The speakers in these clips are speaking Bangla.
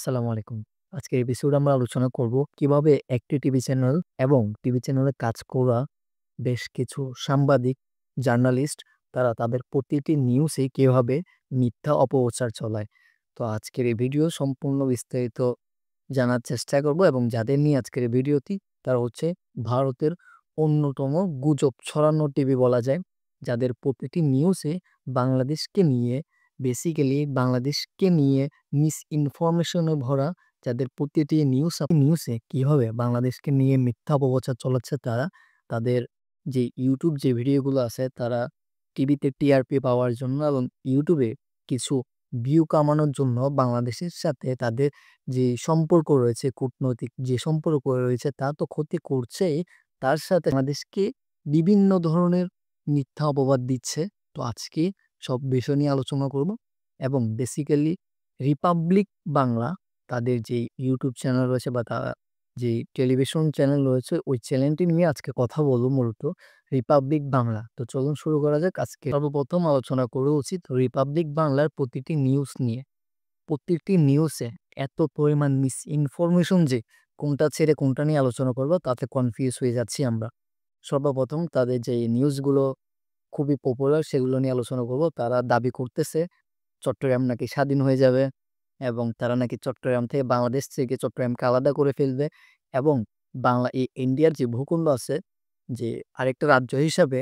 আসসালামু আলাইকুম। আজকের এপিসোডে আমরা আলোচনা করব কিভাবে একটি টিভি চ্যানেল এবং টিভি চ্যানেলে কাজ করা বেশ কিছু সাংবাদিক, জার্নালিস্ট তারা তাদের প্রতিটি নিউজে কিভাবে মিথ্যা অপপ্রচার চলায়। তো আজকের এই ভিডিও সম্পূর্ণ বিস্তারিত জানার চেষ্টা করব এবং যাদের নিয়ে আজকের এই ভিডিওটি তারা হচ্ছে ভারতের অন্যতম গুজব ছড়ানো টিভি বলা যায়। যাদের প্রতিটি নিউজে বাংলাদেশকে নিয়ে বাংলাদেশকে নিয়ে মিসইনফরমেশনে ভরা, যাদের প্রতিটি নিউজে কিভাবে বাংলাদেশকে নিয়ে মিথ্যা অপপ্রচার চালাচ্ছে তারা, তাদের যে ইউটিউব যে ভিডিওগুলো আছে তারা টিভিতে টিআরপি পাওয়ার জন্য এবং ইউটিউবে কিছু ভিউ কামানোর জন্য বাংলাদেশের সাথে তাদের যে সম্পর্ক রয়েছে, কূটনৈতিক যে সম্পর্ক রয়েছে তা তো ক্ষতি করছেই, তার সাথে বাংলাদেশকে বিভিন্ন ধরনের মিথ্যা অপবাদ দিচ্ছে। তো আজকে সব বিষয় নিয়ে আলোচনা করব এবং বেসিক্যালি রিপাবলিক বাংলা তাদের যে ইউটিউব চ্যানেল রয়েছে বা যে টেলিভিশন চ্যানেল রয়েছে ওই চ্যানেলটি নিয়ে আজকে কথা বলবো মূলত রিপাবলিক বাংলা। তো চলুন শুরু করা যাক। আজকে সর্বপ্রথম আলোচনা করা উচিত রিপাবলিক বাংলার প্রতিটি নিউজ নিয়ে। প্রত্যেকটি নিউজে এত পরিমাণ মিসইনফরমেশন যে কোনটা ছেড়ে কোনটা নিয়ে আলোচনা করব তাতে কনফিউজ হয়ে যাচ্ছি আমরা। সর্বপ্রথম তাদের যে নিউজগুলো খুবই পপুলার সেগুলো নিয়ে আলোচনা করব। তারা দাবি করতেছে চট্টগ্রাম নাকি স্বাধীন হয়ে যাবে এবং তারা নাকি চট্টগ্রাম থেকে বাংলাদেশ থেকে চট্টগ্রামকে আলাদা করে ফেলবে এবং ইন্ডিয়ার যে ভূখণ্ড আছে, যে আরেকটা রাজ্য হিসাবে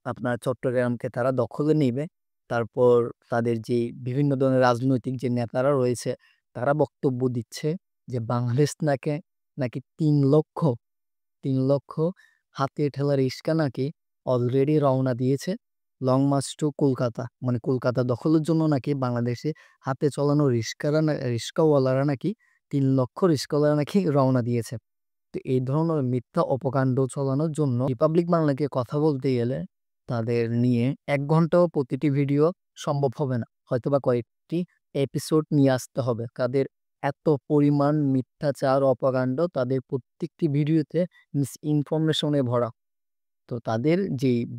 আপনার চট্টগ্রামকে তারা দখলে নিবে। তারপর তাদের যে বিভিন্ন ধরনের রাজনৈতিক যে নেতারা রয়েছে তারা বক্তব্য দিচ্ছে যে বাংলাদেশ নাকি ৩ লক্ষ হাতে ঠেলা রিক্সা নাকি অলরেডি রওনা দিয়েছে লং মার্চ টু কলকাতা। মানে কলকাতা দখলের জন্য নাকি বাংলাদেশে হাতে চালানো রিক্সাওয়ালারা নাকি ৩ লক্ষ রিক্সাওয়ালারা নাকি রওনা দিয়েছে। তো এই ধরনের মিথ্যা অপকাণ্ড চালানোর জন্য রিপাবলিক বাংলাকে কথা বলতে গেলে তাদের নিয়ে ১ ঘন্টাও প্রতিটি ভিডিও সম্ভব হবে না। হয়তোবা কয়েকটি এপিসোড নিয়ে আসতে হবে। তাদের এত পরিমাণ মিথ্যাচার, তাদের প্রত্যেকটি ভিডিওতে মিসইনফরমেশনে ভরা। তো তাদের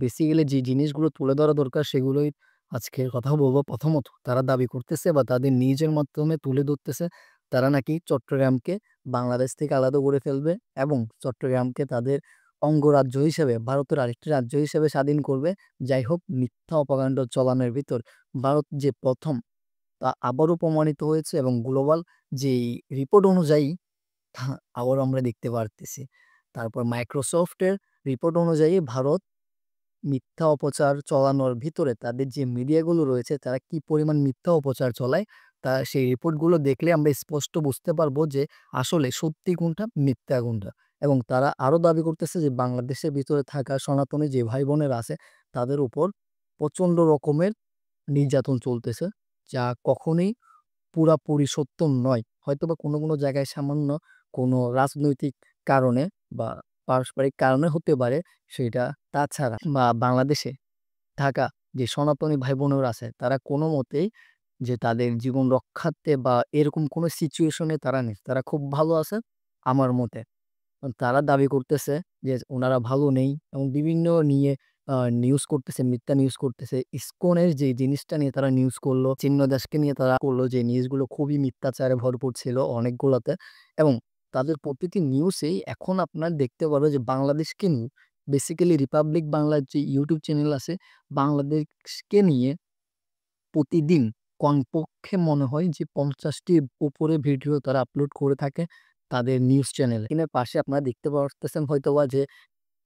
বেসিক্যালি যে জিনিসগুলো তুলে ধরা দরকার সেগুলোই আজকে কথা বলবো। প্রথমত তারা দাবি করতেছে বা তাদের নিজের মাধ্যমে তুলে ধরতেছে তারা নাকি চট্টগ্রামকে বাংলাদেশ থেকে আলাদা করে ফেলবে এবং চট্টগ্রামকে তাদের অঙ্গরাজ্য হিসেবে ভারতের আরেকটি রাজ্য হিসেবে স্বাধীন করবে। যাই হোক, মিথ্যা অপকাণ্ড চলানোর ভিতর ভারত যে প্রথম তা আবারও প্রমাণিত হয়েছে এবং গ্লোবাল যেই রিপোর্ট অনুযায়ী আবারও আমরা দেখতে পারতেছি। তারপর মাইক্রোসফটের রিপোর্ট অনুযায়ী ভারত মিথ্যা অপচার চলানোর ভিতরে তাদের যে মিডিয়াগুলো রয়েছে তারা কি পরিমাণ মিথ্যা অপচার চলায় তা সেই রিপোর্টগুলো দেখলে আমরা স্পষ্ট বুঝতে পারবো যে আসলে সত্যি কোনটা মিথ্যা কোনটা। এবং তারা আরও দাবি করতেছে যে বাংলাদেশের ভিতরে থাকা সনাতনী যে ভাই বোনেরা আছে তাদের উপর প্রচণ্ড রকমের নির্যাতন চলতেছে, যা কখনোই পুরাপুরি সত্য নয়। হয়তোবা কোনো জায়গায় সামান্য কোনো রাজনৈতিক কারণে বা পারস্পরিক কারণে হতে পারে সেটা। তাছাড়া বাংলাদেশে থাকা যে সনাতনী ভাই-বোনেরা আছে তারা কোনোমতেই যে তাদের জীবন রক্ষার্থে বা এরকম কোনো সিচুয়েশন এ তারা নেই। তারা খুব ভালো আছে আমার মতে। তারা দাবি করতেছে যে উনারা ভালো নেই এবং বিভিন্ন নিয়ে নিউজ করতেছে, মিথ্যা নিউজ করতেছে। ইসকনের যে জিনিসটা নিয়ে তারা নিউজ করলো, চিন্ময় দাসকে নিয়ে তারা করলো যে নিউজগুলো খুবই মিথ্যাচারে ভরপুর ছিল অনেকগুলাতে এবং তাদের প্রতিটি নিউজেই এখন আপনার দেখতে পারবে যে বাংলাদেশকে নিয়ে বেসিক্যালি রিপাবলিক বাংলার যে ইউটিউব চ্যানেল আছে, বাংলাদেশকে নিয়ে প্রতিদিন কমপক্ষে মনে হয় যে ৫০ টির উপরে ভিডিও তারা আপলোড করে থাকে তাদের নিউজ চ্যানেলে। এর পাশে আপনারা দেখতে পারতেছেন হয়তোবা যে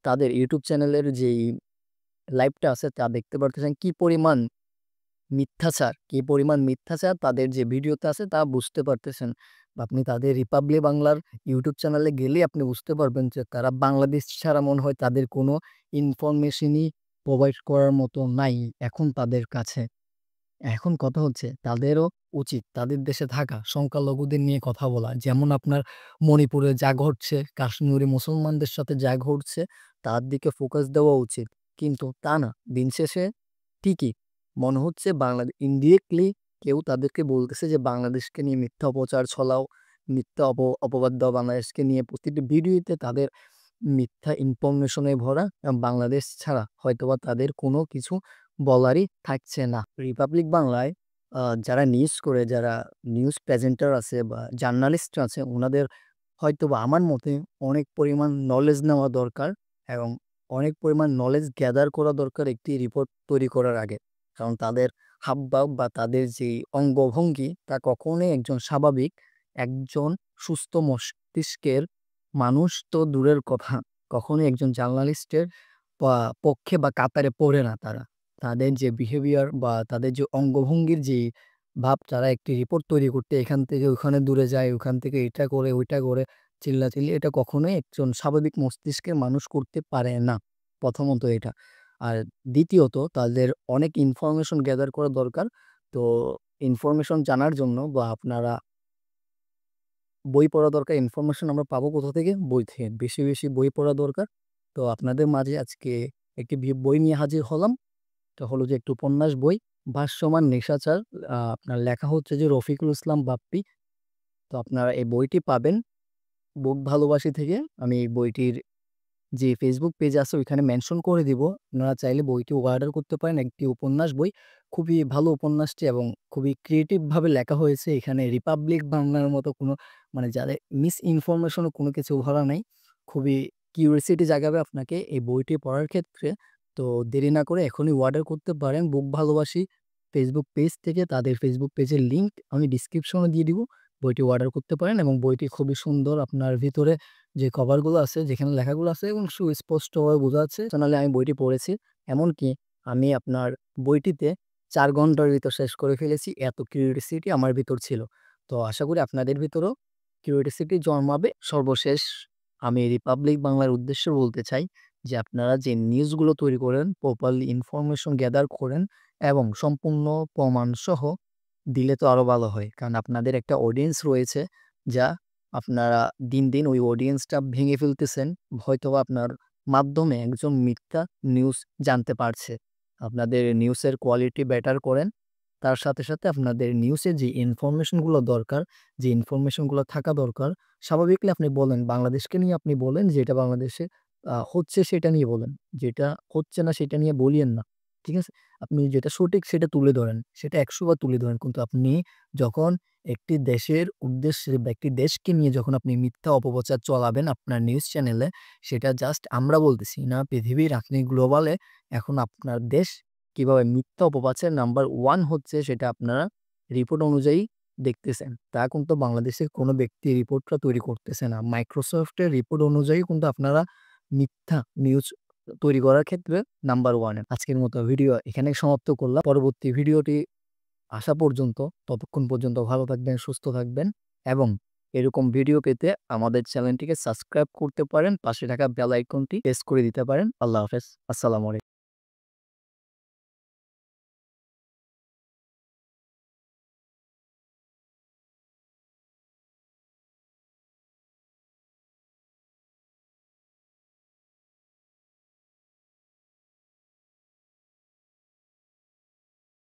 তাদের ইউটিউব চ্যানেলের যেই লাইভটা আছে তা দেখতে পারতেছেন কি পরিমাণ মিথ্যাচার তাদের যে ভিডিওতে আছে তা বুঝতে পারতেছেন। বা আপনি তাদের রিপাবলিক বাংলার ইউটিউব চ্যানেলে গেলেই আপনি বুঝতে পারবেন যে তারা বাংলাদেশ ছাড়া মনে হয় তাদের কোনো ইনফরমেশনই প্রোভাইড করার মতো নাই এখন তাদের কাছে। এখন কথা হচ্ছে তাদেরও উচিত তাদের দেশে থাকা সংখ্যালঘুদের নিয়ে কথা বলা। যেমন আপনার মণিপুরে যা ঘটছে, কাশ্মীরি মুসলমানদের সাথে যা ঘটছে তার দিকে ফোকাস দেওয়া উচিত। কিন্তু তা না। দিন শেষে ঠিকই মনে হচ্ছে ইনডিরেক্টলি কেউ তাদেরকে বলতেছে যে বাংলাদেশকে নিয়ে মিথ্যা অপচার ছড়াও, মিথ্যা অপবাদ দাও বাংলাদেশকে নিয়ে। প্রতিটি ভিডিওতে তাদের মিথ্যা ইনফরমেশনে ভরা এবং বাংলাদেশ ছাড়া হয়তোবা তাদের কোনো কিছু বলারই থাকছে না। রিপাবলিক বাংলায় যারা নিউজ করে, যারা নিউজ প্রেজেন্টার আছে বা জার্নালিস্ট আছে উনাদের হয়তোবা আমার মতে অনেক পরিমাণ নলেজ নেওয়া দরকার এবং অনেক পরিমাণ নলেজ গ্যাদার করা দরকার একটি রিপোর্ট তৈরি করার আগে। কারণ তাদের হাবভাব বা তাদের যে অঙ্গভঙ্গি তা কখনোই একজন স্বাভাবিক, একজন সুস্থ মস্তিষ্কের মানুষ তো দূরের কথা, কখনোই একজন জার্নালিস্টের পক্ষে বা কাতারে পড়ে না তারা। তাদের যে বিহেভিয়ার বা তাদের যে অঙ্গভঙ্গির যে ভাব, তারা একটি রিপোর্ট তৈরি করতে এখান থেকে ওখানে দূরে যায়, ওখান থেকে এটা করে, ওইটা করে, চিল্লাচিল্লি এটা কখনোই একজন স্বাভাবিক মস্তিষ্কের মানুষ করতে পারে না। প্রথমত এটা। আর দ্বিতীয়ত তাদের অনেক ইনফরমেশন গ্যাদার করা দরকার। তো ইনফরমেশন জানার জন্য বা আপনারা বই পড়া দরকার। ইনফরমেশন আমরা পাবো কোথা থেকে? বই থেকে। বেশি, বেশি বই পড়া দরকার। তো আপনাদের মাঝে আজকে একটি বই নিয়ে হাজির হলাম। এটা হলো যে একটি উপন্যাস বই, 'ভাসমান নিশাচর'। আপনার লেখা হচ্ছে যে রফিকুল ইসলাম বাপ্পী। তো আপনারা এই বইটি পাবেন বুক ভালোবাসি থেকে। আমি এই বইটির যে ফেসবুক পেজ আছে ওইখানে মেনশন করে দিব। আপনারা চাইলে বইটি অর্ডার করতে পারেন। একটি উপন্যাস বই। খুবই ভালো উপন্যাসটি এবং খুবই ক্রিয়েটিভ ভাবে লেখা হয়েছে। এখানে রিপাবলিক বাংলার মতো কোনো মানে যাদের মিস ইনফরমেশন ও কোনো কিছু ভরা নাই। খুবই কিউরিওসিটি জাগাবে আপনাকে এই বইটি পড়ার ক্ষেত্রে। তো দেরি না করে এখনই অর্ডার করতে পারেন বুক ভালোবাসি ফেসবুক পেজ থেকে। তাদের ফেসবুক পেজের লিংক আমি ডেসক্রিপশনে দিয়ে দিব। বইটি অর্ডার করতে পারেন এবং বইটি খুবই সুন্দর। আপনার ভিতরে যে কভারগুলো আছে, যেখানে লেখাগুলো আছে এবং সুস্পষ্টভাবে বোঝা যাচ্ছে। জানালে আমি বইটি পড়েছি। এমনকি আমি আপনার বইটিতে ৪ ঘন্টার ভিতর শেষ করে ফেলেছি। এত কিউরিওসিটি আমার ভিতর ছিল। তো আশা করি আপনাদের ভিতরেও কিউরিওসিটি জন্মাবে। সর্বশেষ আমি রিপাবলিক বাংলার উদ্দেশ্যে বলতে চাই যে আপনারা যে নিউজগুলো তৈরি করেন, প্রপারলি ইনফরমেশন গ্যাদার করেন এবং সম্পূর্ণ প্রমাণসহ দিলে তো আরো ভালো হয়। কারণ আপনাদের একটা অডিয়েন্স রয়েছে যা আপনারা দিন, দিন ওই অডিয়েন্সটা ভেঙে ফেলতেছেন। হয়তোবা আপনার মাধ্যমে একজন মিথ্যা নিউজ জানতে পারছে। আপনাদের নিউজের কোয়ালিটি বেটার করেন। তার সাথে, সাথে আপনাদের নিউজে যে ইনফরমেশন গুলো দরকার, যে ইনফরমেশন গুলো থাকা দরকার, স্বাভাবিকলি আপনি বলেন, বাংলাদেশকে নিয়ে আপনি বলেন যেটা বাংলাদেশে হচ্ছে সেটা নিয়ে বলেন। যেটা হচ্ছে না সেটা নিয়ে বলিয়েন না। ঠিক আছে? আপনি যেটা সঠিক সেটা তুলে ধরেন। সেটা ১০০ বার তুলে ধরেন। কিন্তু আপনি যখন একটি দেশের উদ্দেশ্যে বা একটি দেশকে নিয়ে যখন আপনি মিথ্যা অপপ্রচার চলাবেন আপনার নিউজ চ্যানেলে, সেটা জাস্ট আমরা বলতেছি না, পৃথিবীর আপনি গ্লোবালে এখন আপনার দেশ কিভাবে মিথ্যা অপপ্রচার নাম্বার 1 হচ্ছে সেটা আপনারা রিপোর্ট অনুযায়ী দেখতেছেন। তা কিন্তু বাংলাদেশের কোনো ব্যক্তি রিপোর্টটা তৈরি করতেছে না। মাইক্রোসফটের রিপোর্ট অনুযায়ী কিন্তু আপনারা মিথ্যা নিউজ তৈরি করার ক্ষেত্রে নাম্বার 1 এ। আজকের মতো ভিডিও এখানেই সমাপ্ত করলাম। পরবর্তী ভিডিওটি আসা পর্যন্ত ততক্ষণ পর্যন্ত ভালো থাকবেন, সুস্থ থাকবেন এবং এরকম ভিডিও পেতে আমাদের চ্যানেলটিকে সাবস্ক্রাইব করতে পারেন। পাশে থাকা বেল আইকনটি প্রেস করে দিতে পারেন। আল্লাহ হাফেজ। আসসালামু আলাইকুম।